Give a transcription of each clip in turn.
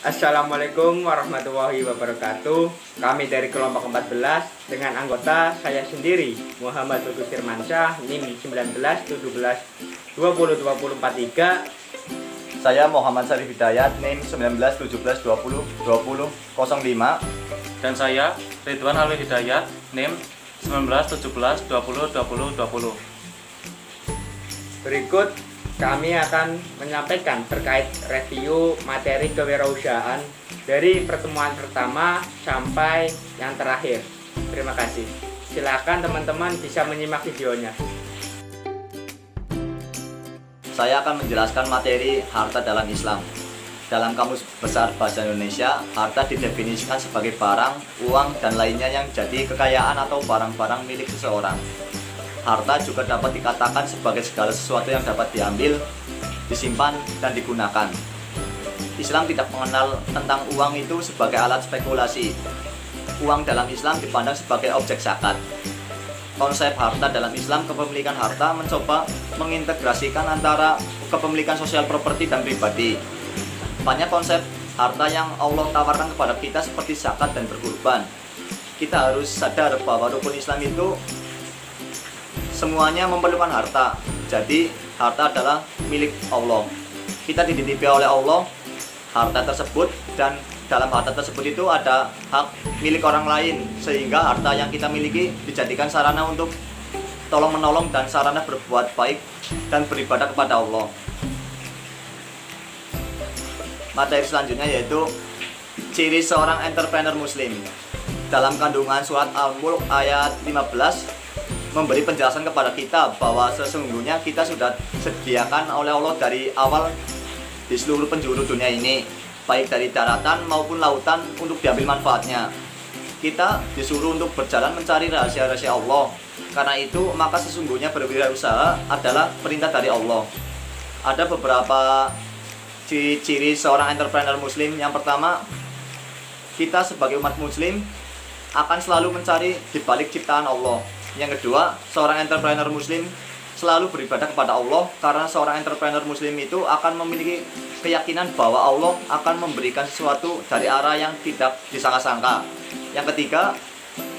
Assalamualaikum warahmatullahi wabarakatuh. Kami dari kelompok 14 dengan anggota saya sendiri Muhammad Lutfi Firmansyah, NIM 19 17 20 20 43. Saya Muhammad Syarif Hidayat, NIM 19 17 20 20 05. Dan saya Ridwan Alwi Hidayat, NIM 19 17 20 20 20. Berikut kami akan menyampaikan terkait review materi kewirausahaan dari pertemuan pertama sampai yang terakhir. Terima kasih. Silakan teman-teman bisa menyimak videonya. Saya akan menjelaskan materi harta dalam Islam. Dalam Kamus Besar Bahasa Indonesia, harta didefinisikan sebagai barang, uang, dan lainnya yang jadi kekayaan atau barang-barang milik seseorang. Harta juga dapat dikatakan sebagai segala sesuatu yang dapat diambil, disimpan, dan digunakan. Islam tidak mengenal tentang uang itu sebagai alat spekulasi. Uang dalam Islam dipandang sebagai objek zakat. Konsep harta dalam Islam, kepemilikan harta mencoba mengintegrasikan antara kepemilikan sosial properti dan pribadi. Banyak konsep harta yang Allah tawarkan kepada kita seperti zakat dan berkurban. Kita harus sadar bahwa rukun Islam itu semuanya memerlukan harta. Jadi harta adalah milik Allah. Kita dititipi oleh Allah harta tersebut, dan dalam harta tersebut itu ada hak milik orang lain, sehingga harta yang kita miliki dijadikan sarana untuk tolong-menolong dan sarana berbuat baik dan beribadah kepada Allah. Materi selanjutnya yaitu ciri seorang entrepreneur muslim. Dalam kandungan surat Al-Mulk ayat 15 memberi penjelasan kepada kita bahwa sesungguhnya kita sudah sediakan oleh Allah dari awal di seluruh penjuru dunia ini, baik dari daratan maupun lautan, untuk diambil manfaatnya. Kita disuruh untuk berjalan mencari rahasia-rahasia Allah. Karena itu maka sesungguhnya berwirausaha adalah perintah dari Allah. Ada beberapa ciri-ciri seorang entrepreneur muslim. Yang pertama, kita sebagai umat muslim akan selalu mencari di balik ciptaan Allah. Yang kedua, seorang entrepreneur muslim selalu beribadah kepada Allah, karena seorang entrepreneur muslim itu akan memiliki keyakinan bahwa Allah akan memberikan sesuatu dari arah yang tidak disangka-sangka. Yang ketiga,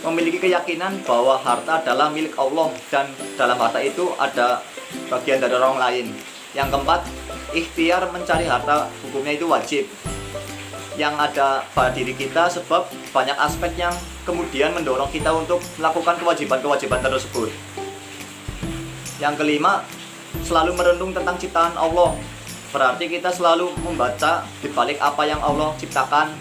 memiliki keyakinan bahwa harta adalah milik Allah dan dalam harta itu ada bagian dari orang lain. Yang keempat, ikhtiar mencari harta hukumnya itu wajib yang ada pada diri kita, sebab banyak aspek yang kemudian mendorong kita untuk melakukan kewajiban-kewajiban tersebut. Yang kelima, selalu merenung tentang ciptaan Allah. Berarti kita selalu membaca di balik apa yang Allah ciptakan.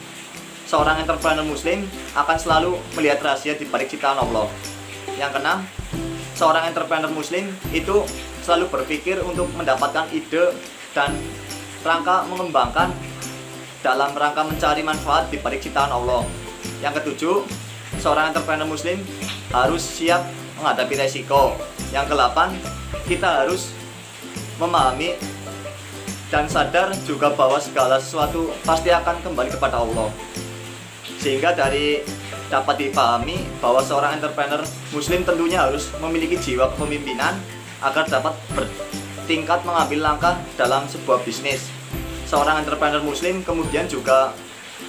Seorang entrepreneur muslim akan selalu melihat rahasia di balik ciptaan Allah. Yang keenam, seorang entrepreneur muslim itu selalu berpikir untuk mendapatkan ide dan rangka mengembangkan dalam rangka mencari manfaat di balik ciptaan Allah. Yang ketujuh, seorang entrepreneur muslim harus siap menghadapi resiko. Yang kedelapan, kita harus memahami dan sadar juga bahwa segala sesuatu pasti akan kembali kepada Allah. Sehingga dari dapat dipahami bahwa seorang entrepreneur muslim tentunya harus memiliki jiwa kepemimpinan agar dapat bertingkat mengambil langkah dalam sebuah bisnis. Seorang entrepreneur muslim kemudian juga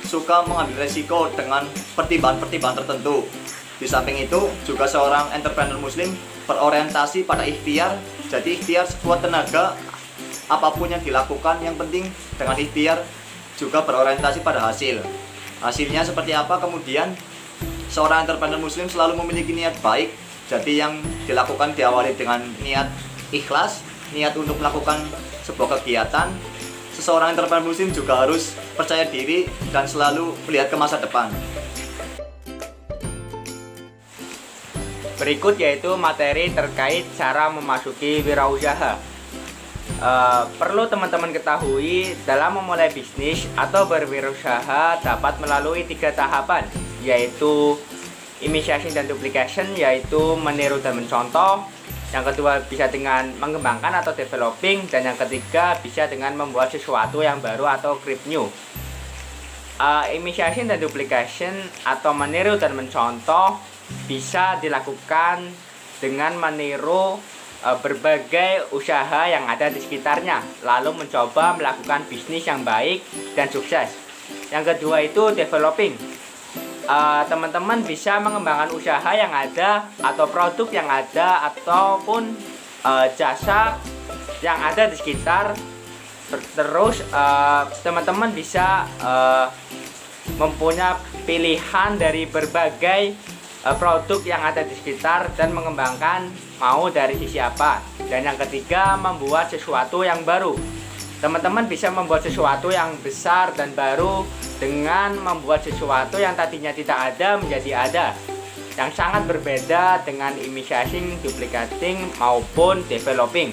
suka mengambil resiko dengan pertimbangan-pertimbangan tertentu. Di samping itu juga seorang entrepreneur muslim berorientasi pada ikhtiar. Jadi ikhtiar sekuat tenaga, apapun yang dilakukan yang penting dengan ikhtiar, juga berorientasi pada hasil. Hasilnya seperti apa kemudian, seorang entrepreneur muslim selalu memiliki niat baik. Jadi yang dilakukan diawali dengan niat ikhlas, niat untuk melakukan sebuah kegiatan. Seseorang entrepreneur muslim juga harus percaya diri dan selalu melihat ke masa depan. Berikut yaitu materi terkait cara memasuki wirausaha. Perlu teman-teman ketahui, dalam memulai bisnis atau berwirausaha dapat melalui 3 tahapan, yaitu initiation dan duplication, yaitu meniru dan mencontoh. Yang kedua bisa dengan mengembangkan atau developing, dan yang ketiga bisa dengan membuat sesuatu yang baru atau create new. Initiation dan duplication atau meniru dan mencontoh bisa dilakukan dengan meniru berbagai usaha yang ada di sekitarnya, lalu mencoba melakukan bisnis yang baik dan sukses. Yang kedua itu developing. Teman-teman bisa mengembangkan usaha yang ada atau produk yang ada ataupun jasa yang ada di sekitar. Terus teman-teman bisa mempunyai pilihan dari berbagai produk yang ada di sekitar dan mengembangkan mau dari sisi apa. Dan yang ketiga, membuat sesuatu yang baru. Teman-teman bisa membuat sesuatu yang besar dan baru dengan membuat sesuatu yang tadinya tidak ada menjadi ada, yang sangat berbeda dengan imitating, duplicating maupun developing.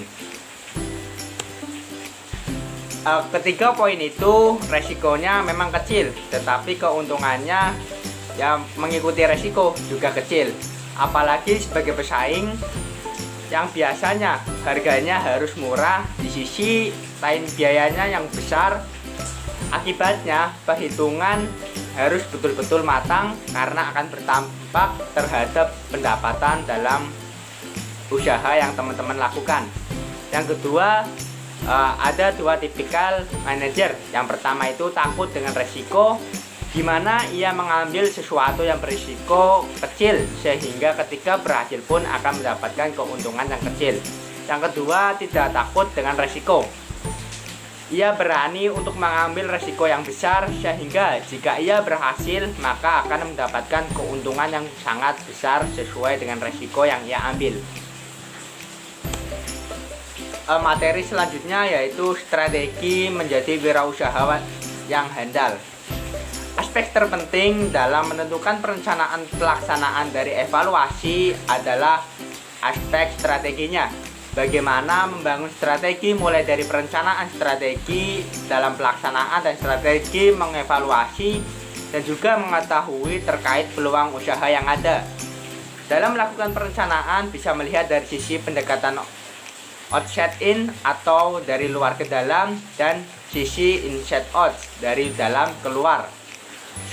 Ketiga poin itu resikonya memang kecil, tetapi keuntungannya ya mengikuti resiko juga kecil. Apalagi sebagai pesaing yang biasanya harganya harus murah, di sisi lain biayanya yang besar. Akibatnya perhitungan harus betul-betul matang karena akan berdampak terhadap pendapatan dalam usaha yang teman-teman lakukan. Yang kedua, ada dua tipikal manajer. Yang pertama itu takut dengan resiko, di mana ia mengambil sesuatu yang berisiko kecil sehingga ketika berhasil pun akan mendapatkan keuntungan yang kecil. Yang kedua, tidak takut dengan resiko. Ia berani untuk mengambil resiko yang besar sehingga jika ia berhasil maka akan mendapatkan keuntungan yang sangat besar sesuai dengan resiko yang ia ambil. Materi selanjutnya yaitu strategi menjadi wirausahawan yang handal. Aspek terpenting dalam menentukan perencanaan pelaksanaan dari evaluasi adalah aspek strateginya. Bagaimana membangun strategi mulai dari perencanaan strategi dalam pelaksanaan dan strategi mengevaluasi dan juga mengetahui terkait peluang usaha yang ada. Dalam melakukan perencanaan bisa melihat dari sisi pendekatan outside in atau dari luar ke dalam dan sisi inside out dari dalam keluar.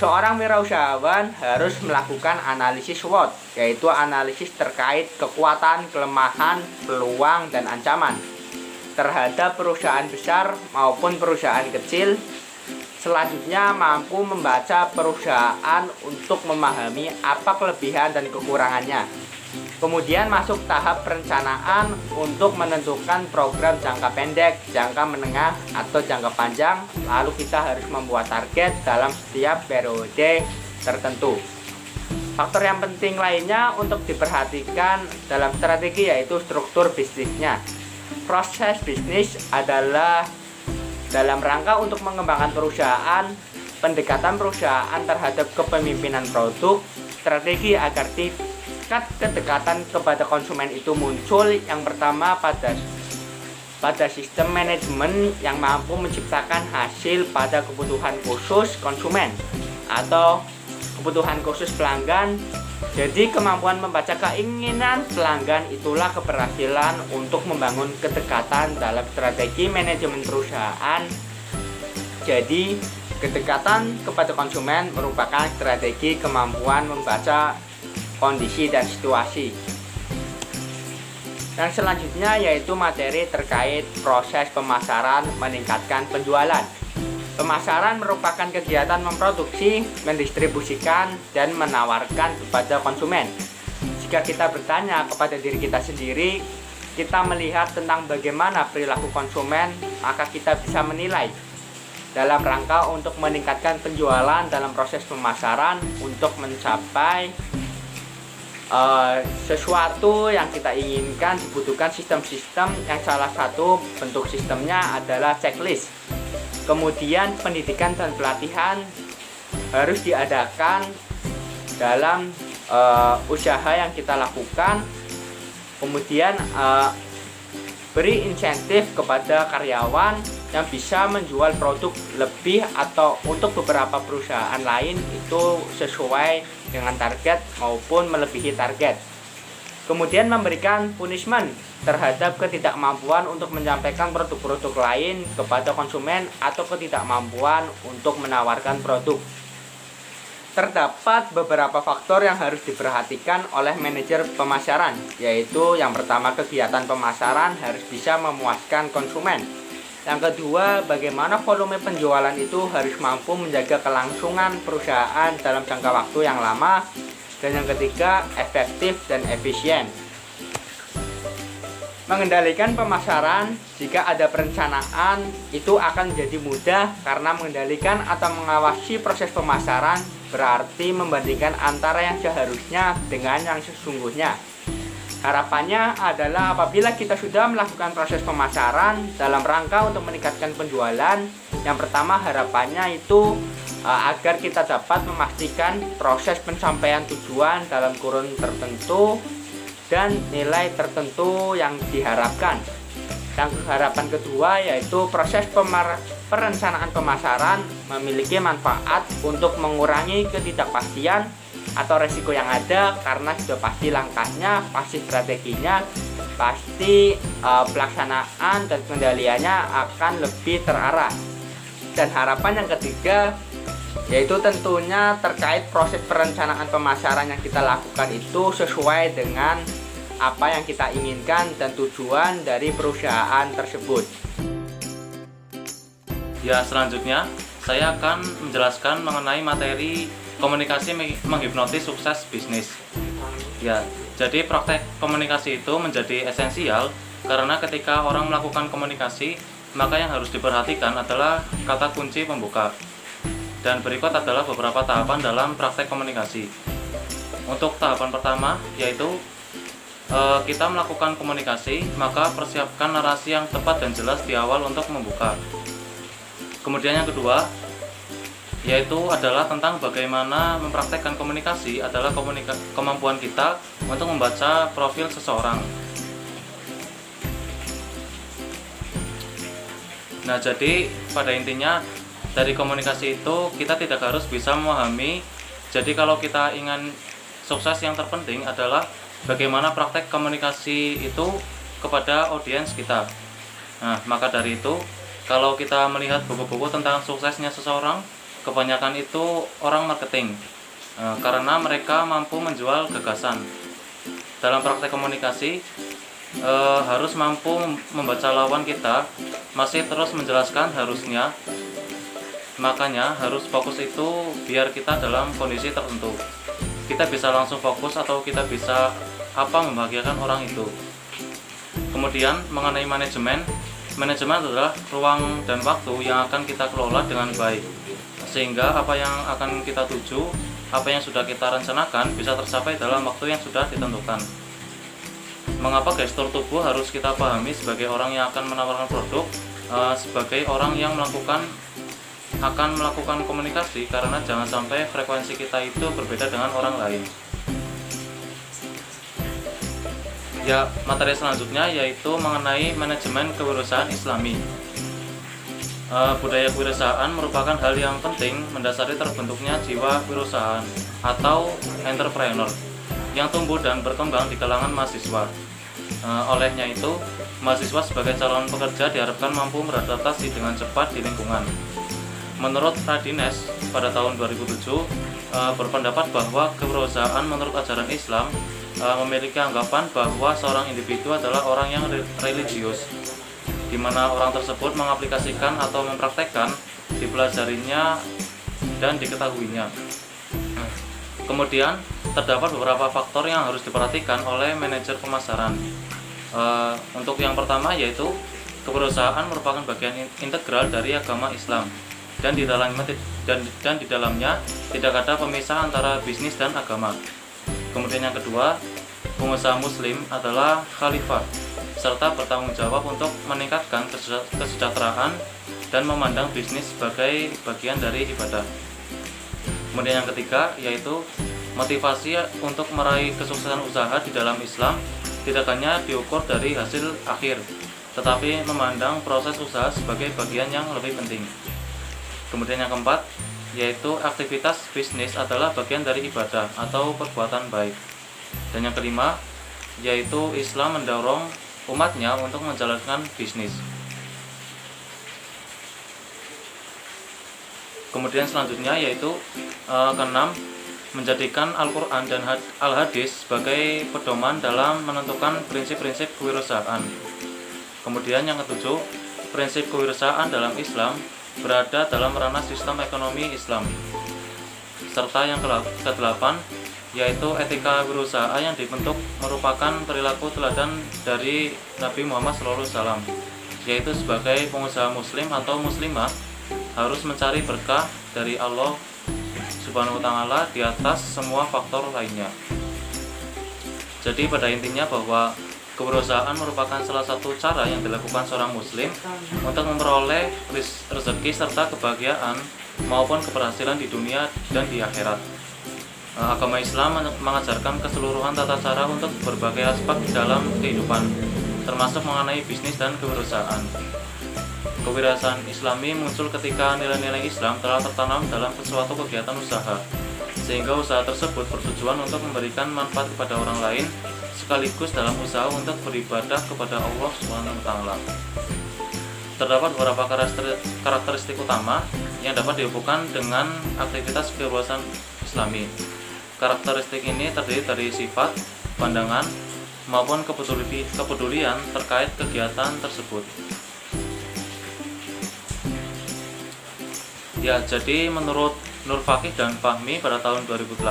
Seorang wirausahawan harus melakukan analisis SWOT, yaitu analisis terkait kekuatan, kelemahan, peluang, dan ancaman terhadap perusahaan besar maupun perusahaan kecil. Selanjutnya mampu membaca perusahaan untuk memahami apa kelebihan dan kekurangannya. Kemudian masuk tahap perencanaan untuk menentukan program jangka pendek, jangka menengah, atau jangka panjang. Lalu kita harus membuat target dalam setiap periode tertentu. Faktor yang penting lainnya untuk diperhatikan dalam strategi yaitu struktur bisnisnya. Proses bisnis adalah dalam rangka untuk mengembangkan perusahaan, pendekatan perusahaan terhadap kepemimpinan produk, strategi agar tingkat kedekatan kepada konsumen itu muncul. Yang pertama pada sistem manajemen yang mampu menciptakan hasil pada kebutuhan khusus konsumen atau kebutuhan khusus pelanggan. Jadi kemampuan membaca keinginan pelanggan itulah keberhasilan untuk membangun kedekatan dalam strategi manajemen perusahaan. Jadi kedekatan kepada konsumen merupakan strategi kemampuan membaca kondisi dan situasi. Yang selanjutnya yaitu materi terkait proses pemasaran meningkatkan penjualan. Pemasaran merupakan kegiatan memproduksi, mendistribusikan, dan menawarkan kepada konsumen. Jika kita bertanya kepada diri kita sendiri, kita melihat tentang bagaimana perilaku konsumen, maka kita bisa menilai dalam rangka untuk meningkatkan penjualan dalam proses pemasaran untuk mencapai sesuatu yang kita inginkan. Dibutuhkan sistem-sistem yang salah satu bentuk sistemnya adalah checklist. Kemudian pendidikan dan pelatihan harus diadakan dalam usaha yang kita lakukan. Kemudian beri insentif kepada karyawan yang bisa menjual produk lebih atau untuk beberapa perusahaan lain itu sesuai dengan target maupun melebihi target. Kemudian memberikan punishment terhadap ketidakmampuan untuk menyampaikan produk-produk lain kepada konsumen atau ketidakmampuan untuk menawarkan produk. Terdapat beberapa faktor yang harus diperhatikan oleh manajer pemasaran, yaitu yang pertama kegiatan pemasaran harus bisa memuaskan konsumen. Yang kedua, bagaimana volume penjualan itu harus mampu menjaga kelangsungan perusahaan dalam jangka waktu yang lama. Dan yang ketiga, efektif dan efisien. Mengendalikan pemasaran, jika ada perencanaan, itu akan menjadi mudah karena mengendalikan atau mengawasi proses pemasaran berarti membandingkan antara yang seharusnya dengan yang sesungguhnya. Harapannya adalah apabila kita sudah melakukan proses pemasaran dalam rangka untuk meningkatkan penjualan, yang pertama harapannya itu agar kita dapat memastikan proses pencapaian tujuan dalam kurun tertentu dan nilai tertentu yang diharapkan. Yang harapan kedua yaitu proses perencanaan pemasaran memiliki manfaat untuk mengurangi ketidakpastian atau resiko yang ada, karena sudah pasti langkahnya, pasti strateginya, pasti pelaksanaan dan kendaliannya akan lebih terarah. Dan harapan yang ketiga yaitu tentunya terkait proses perencanaan pemasaran yang kita lakukan itu sesuai dengan apa yang kita inginkan dan tujuan dari perusahaan tersebut. Ya, selanjutnya saya akan menjelaskan mengenai materi komunikasi menghipnotis sukses bisnis. Ya, jadi praktek komunikasi itu menjadi esensial karena ketika orang melakukan komunikasi, maka yang harus diperhatikan adalah kata kunci pembuka. Dan berikut adalah beberapa tahapan dalam praktek komunikasi. Untuk tahapan pertama yaitu kita melakukan komunikasi, maka persiapkan narasi yang tepat dan jelas di awal untuk membuka. Kemudian yang kedua yaitu adalah tentang bagaimana mempraktekkan komunikasi adalah kemampuan kita untuk membaca profil seseorang. Nah, jadi pada intinya dari komunikasi itu kita tidak harus bisa memahami. Jadi kalau kita ingin sukses, yang terpenting adalah bagaimana praktek komunikasi itu kepada audiens kita. Nah, maka dari itu kalau kita melihat buku-buku tentang suksesnya seseorang, kebanyakan itu orang marketing, karena mereka mampu menjual gagasan. Dalam praktek komunikasi harus mampu membaca lawan kita, masih terus menjelaskan harusnya. Makanya harus fokus itu biar kita dalam kondisi tertentu. Kita bisa langsung fokus atau kita bisa membahagiakan orang itu. Kemudian mengenai manajemen adalah ruang dan waktu yang akan kita kelola dengan baik, sehingga apa yang akan kita tuju, apa yang sudah kita rencanakan bisa tercapai dalam waktu yang sudah ditentukan. Mengapa gestur tubuh harus kita pahami sebagai orang yang akan menawarkan produk, sebagai orang yang akan melakukan komunikasi, karena jangan sampai frekuensi kita itu berbeda dengan orang lain. Ya, materi selanjutnya yaitu mengenai manajemen kewirausahaan Islami. Budaya kewirausahaan merupakan hal yang penting mendasari terbentuknya jiwa kewirausahaan atau entrepreneur yang tumbuh dan berkembang di kalangan mahasiswa. Olehnya itu, mahasiswa sebagai calon pekerja diharapkan mampu beradaptasi dengan cepat di lingkungan. Menurut Radines pada tahun 2007 berpendapat bahwa kewirausahaan menurut ajaran Islam memiliki anggapan bahwa seorang individu adalah orang yang religius, di mana orang tersebut mengaplikasikan atau mempraktekkan, dipelajarinya dan diketahuinya. Kemudian terdapat beberapa faktor yang harus diperhatikan oleh manajer pemasaran. Untuk yang pertama yaitu kewirausahaan merupakan bagian integral dari agama Islam, dan di dalamnya tidak ada pemisah antara bisnis dan agama. Kemudian yang kedua, pengusaha muslim adalah khalifah serta bertanggung jawab untuk meningkatkan kesejahteraan dan memandang bisnis sebagai bagian dari ibadah. Kemudian yang ketiga yaitu motivasi untuk meraih kesuksesan usaha di dalam Islam tidak hanya diukur dari hasil akhir, tetapi memandang proses usaha sebagai bagian yang lebih penting. Kemudian yang keempat yaitu aktivitas bisnis adalah bagian dari ibadah atau perbuatan baik. Dan yang kelima yaitu Islam mendorong umatnya untuk menjalankan bisnis. Kemudian selanjutnya yaitu keenam, menjadikan Al-Quran dan Al-Hadis sebagai pedoman dalam menentukan prinsip-prinsip kewirausahaan. Kemudian yang ketujuh, prinsip kewirausahaan dalam Islam berada dalam ranah sistem ekonomi Islam. Serta yang kedelapan, yaitu etika berusaha yang dibentuk merupakan perilaku teladan dari Nabi Muhammad SAW, yaitu sebagai pengusaha muslim atau muslimah harus mencari berkah dari Allah Subhanahu wa Ta'ala di atas semua faktor lainnya. Jadi pada intinya bahwa kewirausahaan merupakan salah satu cara yang dilakukan seorang muslim untuk memperoleh rezeki serta kebahagiaan maupun keberhasilan di dunia dan di akhirat. Agama Islam mengajarkan keseluruhan tata cara untuk berbagai aspek dalam kehidupan, termasuk mengenai bisnis dan kewirausahaan. Kewirausahaan Islami muncul ketika nilai-nilai Islam telah tertanam dalam suatu kegiatan usaha, sehingga usaha tersebut bertujuan untuk memberikan manfaat kepada orang lain, sekaligus dalam usaha untuk beribadah kepada Allah Subhanahu wa Ta'ala. Terdapat beberapa karakteristik utama yang dapat dihubungkan dengan aktivitas kewirausahaan Islami. Karakteristik ini terdiri dari sifat, pandangan, maupun kepedulian terkait kegiatan tersebut. Ya, jadi menurut Nur Fakih dan Fahmi pada tahun 2018,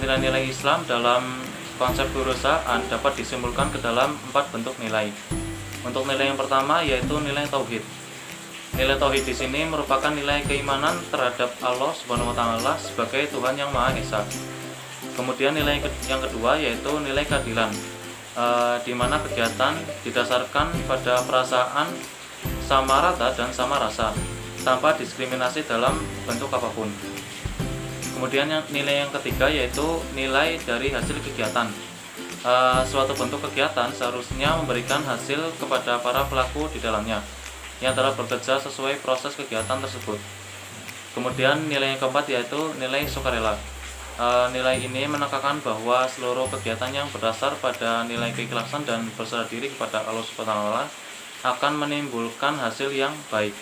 nilai-nilai Islam dalam konsep kewirausahaan dapat disimpulkan ke dalam 4 bentuk nilai. Untuk nilai yang pertama yaitu nilai tauhid. Nilai tauhid di sini merupakan nilai keimanan terhadap Allah Subhanahu wa Ta'ala sebagai Tuhan yang Maha Esa. Kemudian nilai yang kedua yaitu nilai keadilan, di mana kegiatan didasarkan pada perasaan sama rata dan sama rasa, tanpa diskriminasi dalam bentuk apapun. Kemudian nilai yang ketiga yaitu nilai dari hasil kegiatan. Suatu bentuk kegiatan seharusnya memberikan hasil kepada para pelaku di dalamnya yang telah bekerja sesuai proses kegiatan tersebut. Kemudian nilai yang keempat yaitu nilai sukarela. Nilai ini menekankan bahwa seluruh kegiatan yang berdasar pada nilai keikhlasan dan berserah diri kepada Allah Subhanahu wa Ta'ala akan menimbulkan hasil yang baik.